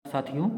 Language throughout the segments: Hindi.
साथियों,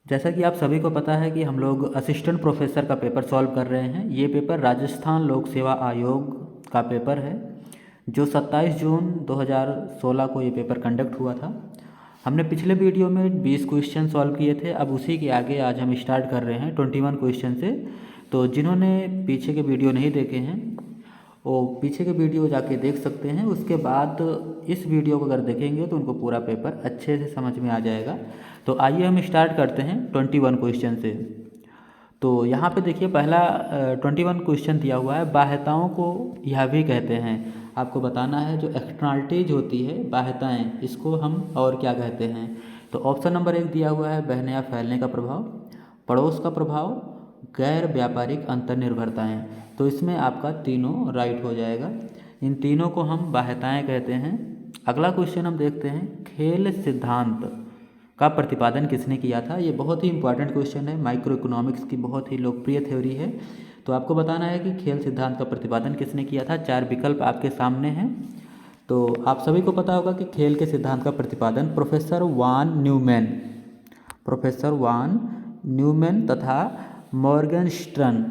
जैसा कि आप सभी को पता है कि हम लोग असिस्टेंट प्रोफेसर का पेपर सॉल्व कर रहे हैं। ये पेपर राजस्थान लोक सेवा आयोग का पेपर है जो 27 जून 2016 को ये पेपर कंडक्ट हुआ था। हमने पिछले वीडियो में 20 क्वेश्चन सॉल्व किए थे। अब उसी के आगे आज हम स्टार्ट कर रहे हैं 21 क्वेश्चन से। तो जिन्होंने पीछे के वीडियो नहीं देखे हैं वो पीछे के वीडियो जाके देख सकते हैं। उसके बाद इस वीडियो को अगर देखेंगे तो उनको पूरा पेपर अच्छे से समझ में आ जाएगा। तो आइए हम स्टार्ट करते हैं 21 क्वेश्चन से। तो यहाँ पे देखिए पहला 21 क्वेश्चन दिया हुआ है, बाह्यताओं को यह भी कहते हैं। आपको बताना है जो एक्सटर्नलिटीज होती है बाह्यताएँ, इसको हम और क्या कहते हैं। तो ऑप्शन नंबर 1 दिया हुआ है, बहने या फैलने का प्रभाव, पड़ोस का प्रभाव, गैर व्यापारिक अंतर्निर्भरताएँ। तो इसमें आपका तीनों राइट हो जाएगा। इन तीनों को हम बाह्यताएँ कहते हैं। अगला क्वेश्चन हम देखते हैं, खेल सिद्धांत का प्रतिपादन किसने किया था। ये बहुत ही इंपॉर्टेंट क्वेश्चन है, माइक्रो इकोनॉमिक्स की बहुत ही लोकप्रिय थ्योरी है। तो आपको बताना है कि खेल सिद्धांत का प्रतिपादन किसने किया था। 4 विकल्प आपके सामने हैं। तो आप सभी को पता होगा कि खेल के सिद्धांत का प्रतिपादन प्रोफेसर वान न्यूमैन तथा मॉर्गनस्टर्न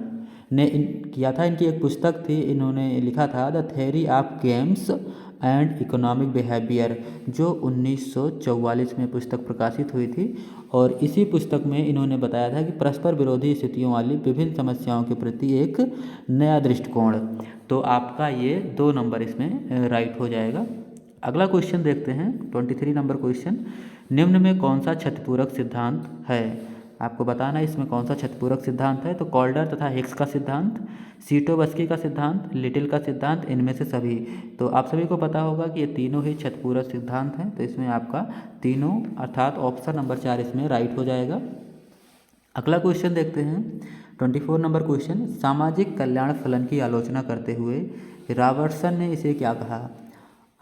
ने किया था। इनकी एक पुस्तक थी, इन्होंने लिखा था the theory of games and economic behaviour, जो 1944 में पुस्तक प्रकाशित हुई थी। और इसी पुस्तक में इन्होंने बताया था कि परस्पर विरोधी स्थितियों वाली विभिन्न समस्याओं के प्रति एक नया दृष्टिकोण। तो आपका ये 2 नंबर इसमें राइट हो जाएगा। अगला क्वेश्चन देखते हैं 23 नंबर क्वेश्चन, निम्न में कौन सा क्षतिपूरक सिद्धांत है। आपको बताना है इसमें कौन सा क्षतिपूरक सिद्धांत है। तो कॉल्डर तथा हिक्स का सिद्धांत, सीटोवस्की का सिद्धांत, लिटिल का सिद्धांत, इनमें से सभी। तो आप सभी को पता होगा कि ये तीनों ही क्षतिपूरक सिद्धांत हैं। तो इसमें आपका तीनों अर्थात ऑप्शन नंबर 4 इसमें राइट हो जाएगा। अगला क्वेश्चन देखते हैं 24 नंबर क्वेश्चन, सामाजिक कल्याण फलन की आलोचना करते हुए रॉबर्टसन ने इसे क्या कहा।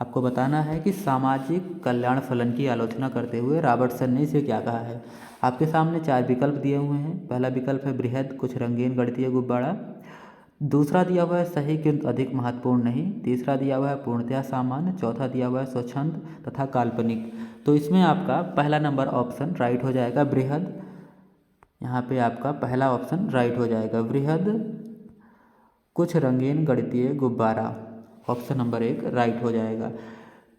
आपको बताना है कि सामाजिक कल्याण फलन की आलोचना करते हुए रॉबर्टसन ने इसे क्या कहा है। आपके सामने 4 विकल्प दिए हुए हैं। पहला विकल्प है बृहद कुछ रंगीन गणितीय गुब्बारा, दूसरा दिया हुआ है सही किंतु अधिक महत्वपूर्ण नहीं, तीसरा दिया हुआ है पूर्णतया सामान्य, चौथा दिया हुआ है स्वच्छंद तथा काल्पनिक। तो इसमें आपका पहला नंबर ऑप्शन राइट हो जाएगा, बृहद। यहाँ पे आपका पहला ऑप्शन राइट हो जाएगा, बृहद कुछ रंगीन गणितीय गुब्बारा, ऑप्शन नंबर 1 राइट हो जाएगा।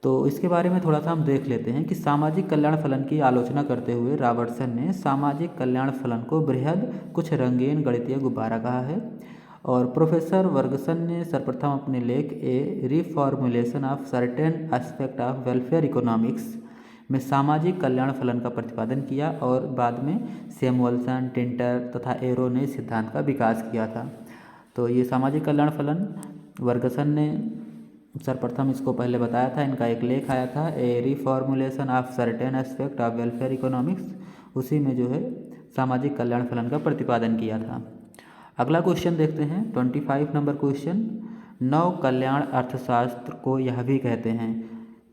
तो इसके बारे में थोड़ा सा हम देख लेते हैं कि सामाजिक कल्याण फलन की आलोचना करते हुए रॉबर्टसन ने सामाजिक कल्याण फलन को बृहद कुछ रंगीन गणितीय गुब्बारा कहा है। और प्रोफेसर वर्गसन ने सर्वप्रथम अपने लेख a reformulation of certain aspect of welfare economics में सामाजिक कल्याण फलन का प्रतिपादन किया और बाद में सैमुअल्सन, टिंटर तथा एरो ने सिद्धांत का विकास किया था। तो ये सामाजिक कल्याण फलन वर्गसन ने सर्वप्रथम इसको पहले बताया था। इनका एक लेख आया था a reformulation of certain aspect of welfare economics, उसी में जो है सामाजिक कल्याण फलन का प्रतिपादन किया था। अगला क्वेश्चन देखते हैं 25 नंबर क्वेश्चन, नव कल्याण अर्थशास्त्र को यह भी कहते हैं।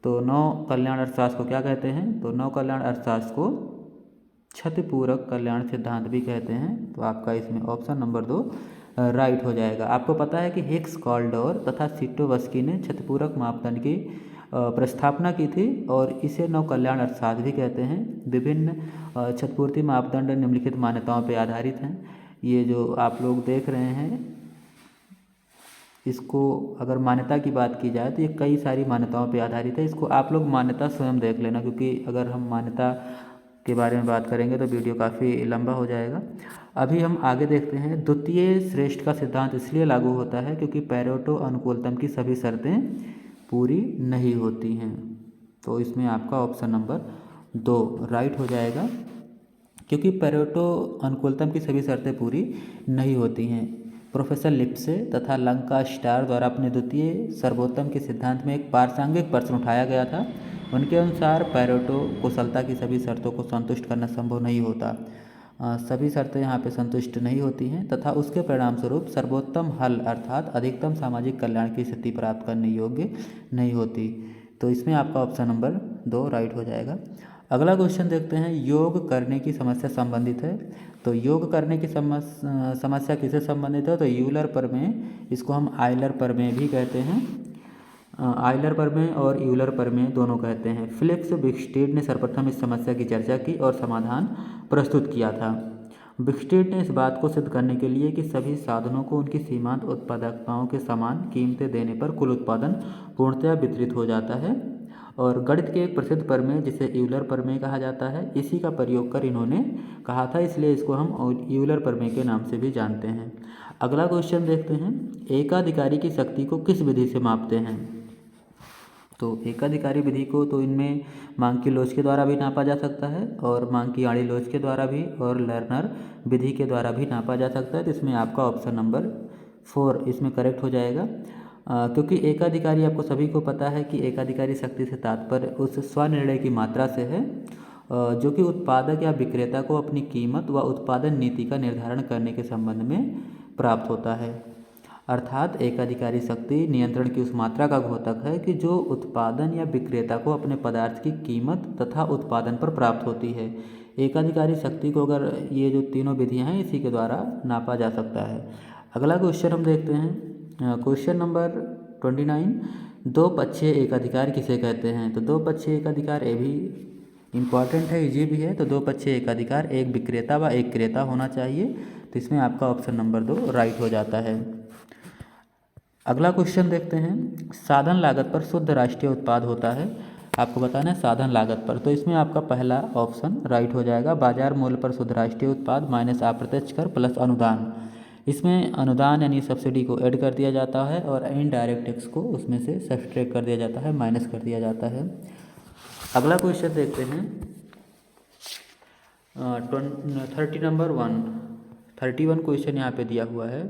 तो नव कल्याण अर्थशास्त्र को क्या कहते हैं। तो नव कल्याण अर्थशास्त्र को क्षतिपूरक कल्याण सिद्धांत भी कहते हैं। तो आपका इसमें ऑप्शन नंबर 2 राइट हो जाएगा। आपको पता है कि हिक्स, कॉल्डर तथा सीटोवस्की ने क्षतिपूरक मापदंड की प्रस्थापना की थी और इसे नव कल्याण अर्थशास्त्र भी कहते हैं। विभिन्न क्षतिपूर्ति मापदंड निम्नलिखित मान्यताओं पर आधारित हैं। ये जो आप लोग देख रहे हैं, इसको अगर मान्यता की बात की जाए तो ये कई सारी मान्यताओं पर आधारित है। इसको आप लोग मान्यता स्वयं देख लेना, क्योंकि अगर हम मान्यता के बारे में बात करेंगे तो वीडियो काफ़ी लंबा हो जाएगा। अभी हम आगे देखते हैं, द्वितीय श्रेष्ठ का सिद्धांत इसलिए लागू होता है क्योंकि पैरेटो अनुकूलतम की सभी शर्तें पूरी नहीं होती हैं। तो इसमें आपका ऑप्शन नंबर 2 राइट हो जाएगा, क्योंकि पैरेटो अनुकूलतम की सभी शर्तें पूरी नहीं होती हैं। प्रोफेसर लिप्से तथा लंकास्टार द्वारा अपने द्वितीय सर्वोत्तम के सिद्धांत में एक प्रासंगिक प्रश्न उठाया गया था। उनके अनुसार पैरेटो कुशलता की सभी शर्तों को संतुष्ट करना संभव नहीं होता। सभी शर्तें यहाँ पे संतुष्ट नहीं होती हैं तथा उसके परिणाम स्वरूप सर्वोत्तम हल अर्थात अधिकतम सामाजिक कल्याण की स्थिति प्राप्त करने योग्य नहीं होती। तो इसमें आपका ऑप्शन नंबर 2 राइट हो जाएगा। अगला क्वेश्चन देखते हैं, योग करने की समस्या संबंधित है। तो योग करने की समस्या किससे संबंधित है। तो यूलर प्रमेय, इसको हम आयलर प्रमेय भी कहते हैं। आयलर प्रमेय और यूलर प्रमेय दोनों कहते हैं। फिलिप्स विक्सटेड ने सर्वप्रथम इस समस्या की चर्चा की और समाधान प्रस्तुत किया था। विक्सटेड ने इस बात को सिद्ध करने के लिए कि सभी साधनों को उनकी सीमांत उत्पादकताओं के समान कीमतें देने पर कुल उत्पादन पूर्णतया वितरित हो जाता है, और गणित के एक प्रसिद्ध प्रमेय जिसे यूलर प्रमेय कहा जाता है, इसी का प्रयोग कर इन्होंने कहा था, इसलिए इसको हम यूलर प्रमेय के नाम से भी जानते हैं। अगला क्वेश्चन देखते हैं, एकाधिकारी की शक्ति को किस विधि से मापते हैं? तो एकाधिकारी विधि को तो इनमें मांकी-लोच के द्वारा भी नापा जा सकता है और मांकी-आड़ी-लोच के द्वारा भी और लर्नर विधि के द्वारा भी नापा जा सकता है। तो इसमें आपका ऑप्शन नंबर 4 इसमें करेक्ट हो जाएगा, क्योंकि एकाधिकारी आपको सभी को पता है कि एकाधिकारी शक्ति से तात्पर्य उस स्वनिर्णय की मात्रा से है जो कि उत्पादक या विक्रेता को अपनी कीमत व उत्पादन नीति का निर्धारण करने के संबंध में प्राप्त होता है। अर्थात एकाधिकारी शक्ति नियंत्रण की उस मात्रा का द्योतक है कि जो उत्पादन या विक्रेता को अपने पदार्थ की कीमत तथा उत्पादन पर प्राप्त होती है। एकाधिकारी शक्ति को अगर ये जो तीनों विधियां हैं इसी के द्वारा नापा जा सकता है। अगला क्वेश्चन हम देखते हैं, क्वेश्चन नंबर 29, दो पक्षीय एकाधिकार किसे कहते हैं? तो दो पक्षीय एकाधिकार ये भी इम्पॉर्टेंट है, इजी भी है। तो दो पक्षीय एकाधिकार एक विक्रेता व एक क्रेता होना चाहिए। तो इसमें आपका ऑप्शन नंबर 2 राइट हो जाता है। अगला क्वेश्चन देखते हैं, साधन लागत पर शुद्ध राष्ट्रीय उत्पाद होता है। आपको बताना है साधन लागत पर, तो इसमें आपका पहला ऑप्शन राइट हो जाएगा, बाजार मूल्य पर शुद्ध राष्ट्रीय उत्पाद माइनस अप्रत्यक्ष कर प्लस अनुदान। इसमें अनुदान यानी सब्सिडी को ऐड कर दिया जाता है और इनडायरेक्ट टैक्स को उसमें से सब्सट्रैक्ट कर दिया जाता है, माइनस कर दिया जाता है। अगला क्वेश्चन देखते हैं, 31 क्वेश्चन यहाँ पे दिया हुआ है,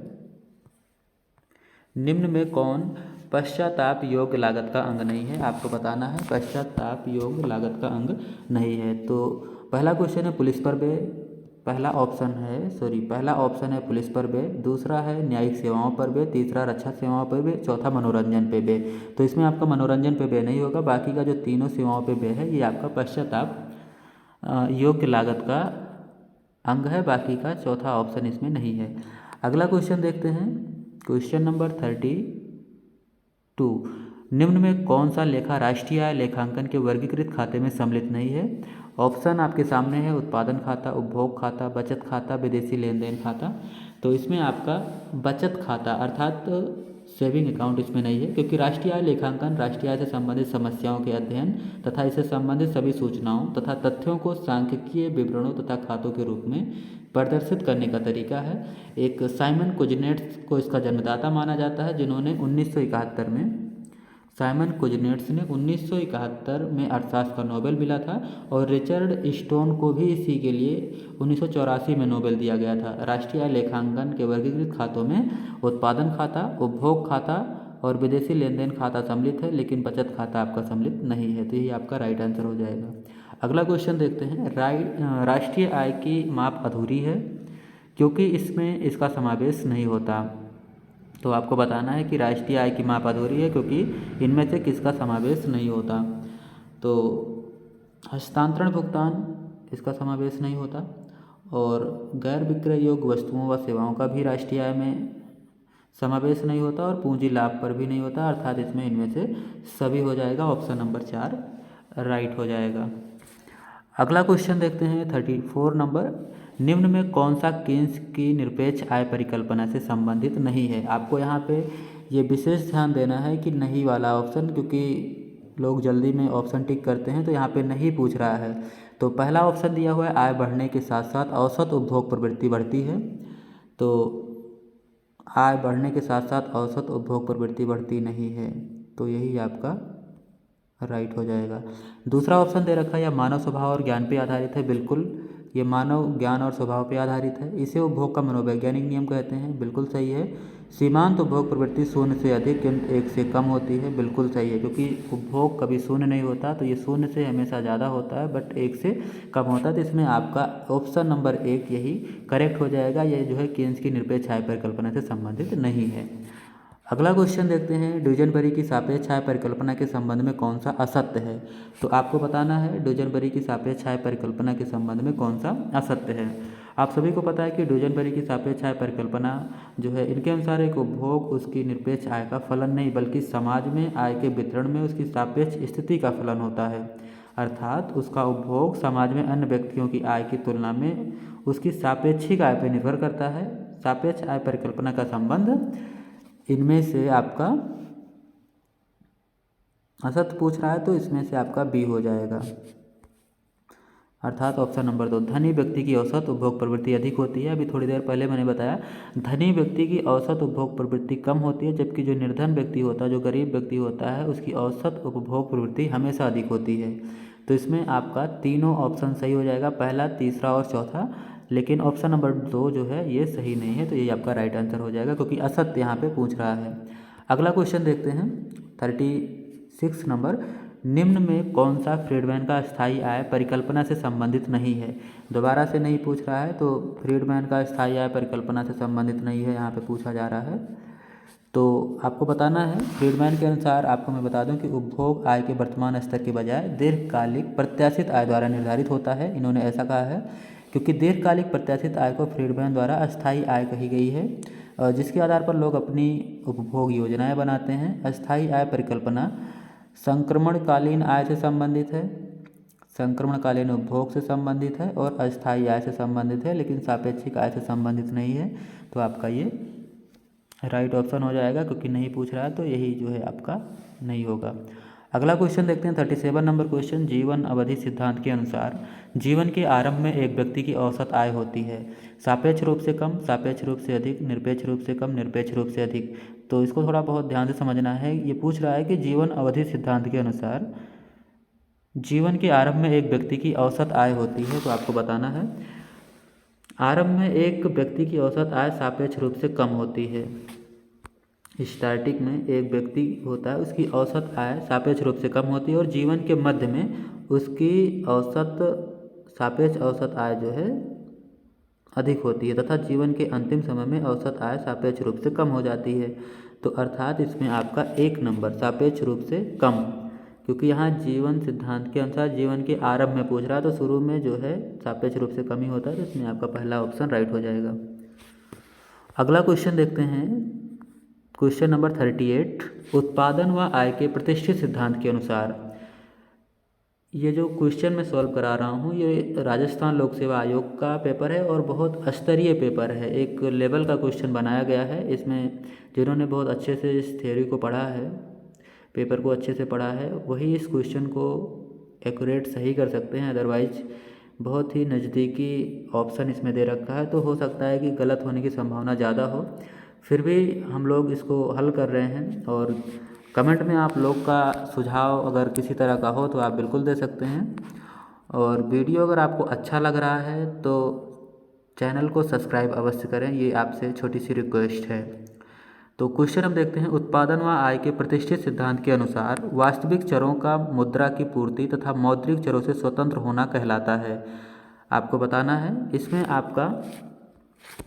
निम्न में कौन पश्चाताप योग्य लागत का अंग नहीं है? आपको बताना है पश्चाताप योग्य लागत का अंग नहीं है। तो पहला क्वेश्चन है पुलिस पर व्यय, पहला ऑप्शन है पुलिस पर व्यय, दूसरा है न्यायिक सेवाओं पर व्यय, तीसरा रक्षा सेवाओं पर व्यय, चौथा मनोरंजन पे व्यय। तो इसमें आपका मनोरंजन पे व्यय नहीं होगा, बाकी का जो तीनों सेवाओं पे व्यय है ये आपका पश्चाताप योग्य लागत का अंग है, बाकी का चौथा ऑप्शन इसमें नहीं है। अगला क्वेश्चन देखते हैं, क्वेश्चन नंबर 32, निम्न में कौन सा लेखा राष्ट्रीय आय लेखांकन के वर्गीकृत खाते में सम्मिलित नहीं है? ऑप्शन आपके सामने है, उत्पादन खाता, उपभोग खाता, बचत खाता, विदेशी लेन देन खाता। तो इसमें आपका बचत खाता अर्थात सेविंग अकाउंट इसमें नहीं है, क्योंकि राष्ट्रीय आय लेखांकन राष्ट्रीय आय से संबंधित समस्याओं के अध्ययन तथा इससे संबंधित सभी सूचनाओं तथा तथ्यों को सांख्यिकीय विवरणों तथा खातों के रूप में प्रदर्शित करने का तरीका है। एक साइमन कुजनेट्स को इसका जन्मदाता माना जाता है, जिन्होंने 1971 में साइमन कुजनेट्स ने 1971 में अर्थशास्त्र का नोबेल मिला था, और रिचर्ड स्टोन को भी इसी के लिए 1984 में नोबेल दिया गया था। राष्ट्रीय आय लेखांकन के वर्गीकृत खातों में उत्पादन खाता, उपभोग खाता और विदेशी लेन देन खाता सम्मिलित है, लेकिन बचत खाता आपका सम्मिलित नहीं है। तो ये आपका राइट आंसर हो जाएगा। अगला क्वेश्चन देखते हैं, राष्ट्रीय आय की माप अधूरी है क्योंकि इसमें इसका समावेश नहीं होता। तो आपको बताना है कि राष्ट्रीय आय की माप अधूरी है क्योंकि इनमें से किसका समावेश नहीं होता। तो हस्तांतरण भुगतान इसका समावेश नहीं होता, और गैर विक्रय योग्य वस्तुओं व सेवाओं का भी राष्ट्रीय आय में समावेश नहीं होता, और पूंजी लाभ पर भी नहीं होता, अर्थात इसमें इनमें से सभी हो जाएगा। ऑप्शन नंबर 4 राइट हो जाएगा। अगला क्वेश्चन देखते हैं 34 नंबर, निम्न में कौन सा केन्स की निरपेक्ष आय परिकल्पना से संबंधित नहीं है? आपको यहाँ पे ये विशेष ध्यान देना है कि नहीं वाला ऑप्शन, क्योंकि लोग जल्दी में ऑप्शन टिक करते हैं, तो यहाँ पे नहीं पूछ रहा है। तो पहला ऑप्शन दिया हुआ है, आय बढ़ने के साथ साथ औसत उपभोग प्रवृत्ति बढ़ती है। तो आय बढ़ने के साथ साथ औसत उपभोग प्रवृत्ति बढ़ती नहीं है, तो यही आपका राइट हो जाएगा। दूसरा ऑप्शन दे रखा है, यह मानव स्वभाव और ज्ञान पे आधारित है। बिल्कुल, ये मानव ज्ञान और स्वभाव पे आधारित है। इसे उपभोग का मनोवैज्ञानिक नियम कहते हैं। बिल्कुल सही है। सीमांत उपभोग प्रवृत्ति शून्य से अधिक किंतु 1 से कम होती है। बिल्कुल सही है, क्योंकि उपभोग कभी शून्य नहीं होता, तो ये शून्य से हमेशा ज़्यादा होता है, बट 1 से कम होता है। तो इसमें आपका ऑप्शन नंबर 1 यही करेक्ट हो जाएगा। ये जो है केन्स की निरपेक्ष आय परिकल्पना से संबंधित नहीं है। अगला क्वेश्चन देखते हैं, ड्यूजनबरी की सापेक्ष आय परिकल्पना के संबंध में कौन सा असत्य है? तो आपको बताना है ड्यूजनबरी की सापेक्ष आय परिकल्पना के संबंध में कौन सा असत्य है। आप सभी को पता है कि डुजनबरी की सापेक्ष आय परिकल्पना जो है, इनके अनुसार एक उपभोग उसकी निरपेक्ष आय का फलन नहीं बल्कि समाज में आय के वितरण में उसकी सापेक्ष स्थिति का फलन होता है। अर्थात उसका उपभोग समाज में अन्य व्यक्तियों की आय की तुलना में उसकी सापेक्षिक आय पर निर्भर करता है। सापेक्ष आय परिकल्पना का संबंध इनमें से आपका असत पूछ रहा है तो इसमें से आपका बी हो जाएगा, अर्थात ऑप्शन नंबर 2। धनी व्यक्ति की औसत उपभोग प्रवृत्ति अधिक होती है। अभी थोड़ी देर पहले मैंने बताया धनी व्यक्ति की औसत उपभोग प्रवृत्ति कम होती है, जबकि जो निर्धन व्यक्ति होता है, जो गरीब व्यक्ति होता है, उसकी औसत उपभोग प्रवृत्ति हमेशा अधिक होती है। तो इसमें आपका तीनों ऑप्शन सही हो जाएगा, पहला, तीसरा और चौथा। लेकिन ऑप्शन नंबर 2 जो है ये सही नहीं है, तो ये आपका राइट आंसर हो जाएगा क्योंकि असत यहाँ पे पूछ रहा है। अगला क्वेश्चन देखते हैं 36 नंबर। निम्न में कौन सा फ्रीडमैन का स्थायी आय परिकल्पना से संबंधित नहीं है? दोबारा से नहीं पूछ रहा है, तो फ्रीडमैन का स्थायी आय परिकल्पना से संबंधित नहीं है यहाँ पे पूछा जा रहा है। तो आपको बताना है, फ्रीडमैन के अनुसार आपको मैं बता दूं कि उपभोग आय के वर्तमान स्तर के बजाय दीर्घकालिक प्रत्याशित आय द्वारा निर्धारित होता है। इन्होंने ऐसा कहा है क्योंकि दीर्घकालिक प्रत्याशित आय को फ्रीडमैन द्वारा अस्थायी आय कही गई है, जिसके आधार पर लोग अपनी उपभोग योजनाएं बनाते हैं। अस्थायी आय परिकल्पना संक्रमणकालीन आय से संबंधित है, संक्रमणकालीन उपभोग से संबंधित है और अस्थायी आय से संबंधित है, लेकिन सापेक्षिक आय से संबंधित नहीं है। तो आपका ये राइट ऑप्शन हो जाएगा क्योंकि नहीं पूछ रहा है, तो यही जो है आपका नहीं होगा। अगला क्वेश्चन देखते हैं 37 नंबर क्वेश्चन। जीवन अवधि सिद्धांत के अनुसार जीवन के आरंभ में एक व्यक्ति की औसत आय होती है सापेक्ष रूप से कम, सापेक्ष रूप से अधिक, निरपेक्ष रूप से कम, निरपेक्ष रूप से अधिक। तो इसको थोड़ा बहुत ध्यान से समझना है। ये पूछ रहा है कि जीवन अवधि सिद्धांत के अनुसार जीवन के आरंभ में एक व्यक्ति की औसत आय होती है, तो आपको बताना है आरंभ में एक व्यक्ति की औसत आय सापेक्ष रूप से कम होती है। स्टार्टिंग में एक व्यक्ति होता है, उसकी औसत आय सापेक्ष रूप से कम होती है और जीवन के मध्य में उसकी औसत सापेक्ष औसत आय जो है अधिक होती है तथा जीवन के अंतिम समय में औसत आय सापेक्ष रूप से कम हो जाती है। तो अर्थात इसमें आपका 1 नंबर सापेक्ष रूप से कम, क्योंकि यहाँ जीवन सिद्धांत के अनुसार जीवन के आरंभ में पूछ रहा है, तो शुरू में जो है सापेक्ष रूप से कम ही होता है, तो इसमें आपका पहला ऑप्शन राइट हो जाएगा। अगला क्वेश्चन देखते हैं क्वेश्चन नंबर 38। उत्पादन व आय के प्रतिष्ठित सिद्धांत के अनुसार, ये जो क्वेश्चन मैं सॉल्व करा रहा हूँ ये राजस्थान लोक सेवा आयोग का पेपर है और बहुत स्तरीय पेपर है, एक लेवल का क्वेश्चन बनाया गया है। इसमें जिन्होंने बहुत अच्छे से इस थ्योरी को पढ़ा है, पेपर को अच्छे से पढ़ा है, वही इस क्वेश्चन को एक्यूरेट सही कर सकते हैं। अदरवाइज बहुत ही नज़दीकी ऑप्शन इसमें दे रखा है, तो हो सकता है कि गलत होने की संभावना ज़्यादा हो। फिर भी हम लोग इसको हल कर रहे हैं और कमेंट में आप लोग का सुझाव अगर किसी तरह का हो तो आप बिल्कुल दे सकते हैं। और वीडियो अगर आपको अच्छा लग रहा है तो चैनल को सब्सक्राइब अवश्य करें, ये आपसे छोटी सी रिक्वेस्ट है। तो क्वेश्चन हम देखते हैं। उत्पादन व आय के प्रतिष्ठित सिद्धांत के अनुसार वास्तविक चरों का मुद्रा की पूर्ति तथा मौद्रिक चरों से स्वतंत्र होना कहलाता है। आपको बताना है इसमें आपका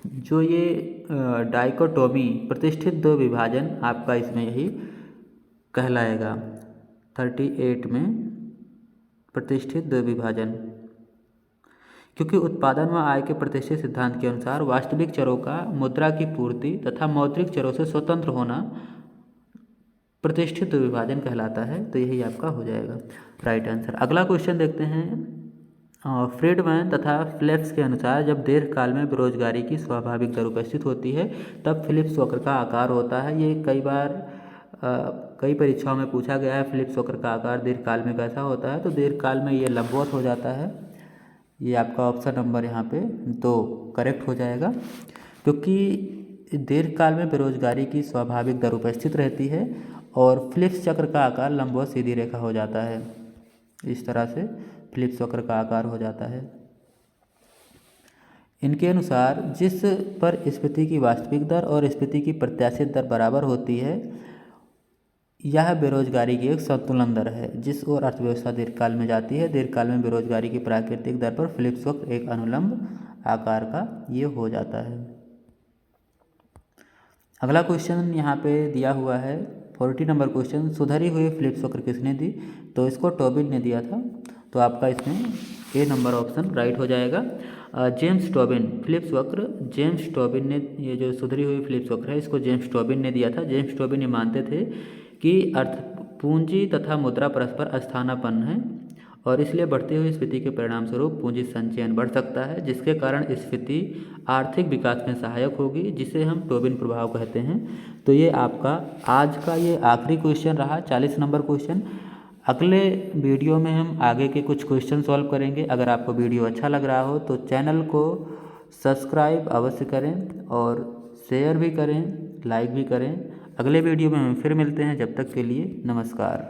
जो ये डाइकोटोमी प्रतिष्ठित दो विभाजन आपका इसमें यही कहलाएगा। 38 में प्रतिष्ठित दो विभाजन, क्योंकि उत्पादन व आय के प्रतिष्ठित सिद्धांत के अनुसार वास्तविक चरों का मुद्रा की पूर्ति तथा मौद्रिक चरों से स्वतंत्र होना प्रतिष्ठित विभाजन कहलाता है, तो यही आपका हो जाएगा राइट आंसर। अगला क्वेश्चन देखते हैं। फ्रीडमैन तथा फ्लेक्स के अनुसार जब दीर्घकाल में बेरोजगारी की स्वाभाविक दर उपस्थित होती है तब फिलिप्स वक्र का आकार होता है। ये कई बार कई परीक्षाओं में पूछा गया है, फिलिप्स वक्र का आकार दीर्घकाल में कैसा होता है, तो दीर्घकाल में ये लंबवत हो जाता है। ये आपका ऑप्शन नंबर यहाँ पे 2 करेक्ट हो जाएगा, क्योंकि दीर्घकाल में बेरोजगारी की स्वाभाविक दर उपस्थित रहती है और फिलिप्स चक्र का आकार लंबवत सीधी रेखा हो जाता है। इस तरह से फिलिप्स वक्र का आकार हो जाता है। इनके अनुसार जिस पर स्फीति की वास्तविक दर और स्फीति की प्रत्याशित दर बराबर होती है, यह बेरोजगारी की एक संतुलन दर है। जिस ओर अर्थव्यवस्था दीर्घकाल में जाती है, दीर्घकाल में बेरोजगारी की प्राकृतिक दर पर फिलिप्स वक्र एक अनुलंब आकार का ये हो जाता है। अगला क्वेश्चन यहाँ पे दिया हुआ है 40 नंबर क्वेश्चन। सुधरी हुई फिलिप्स वक्र किसने दी? तो इसको टोबिन ने दिया था। तो आपका इसमें ए नंबर ऑप्शन राइट हो जाएगा। जेम्स टोबिन फिलिप्स वक्र, जेम्स टोबिन ने, ये जो सुधरी हुई फिलिप्स वक्र है इसको जेम्स टोबिन ने दिया था। जेम्स टोबिन ये मानते थे कि अर्थ पूंजी तथा मुद्रा परस्पर स्थानापन्न है और इसलिए बढ़ती हुई स्फीति के परिणाम स्वरूप पूंजी संचयन बढ़ सकता है, जिसके कारण स्फीति आर्थिक विकास में सहायक होगी, जिसे हम टोबिन प्रभाव कहते हैं। तो ये आपका आज का ये आखिरी क्वेश्चन रहा, 40 नंबर क्वेश्चन। अगले वीडियो में हम आगे के कुछ क्वेश्चन सॉल्व करेंगे। अगर आपको वीडियो अच्छा लग रहा हो तो चैनल को सब्सक्राइब अवश्य करें और शेयर भी करें, लाइक भी करें। अगले वीडियो में हम फिर मिलते हैं, जब तक के लिए नमस्कार।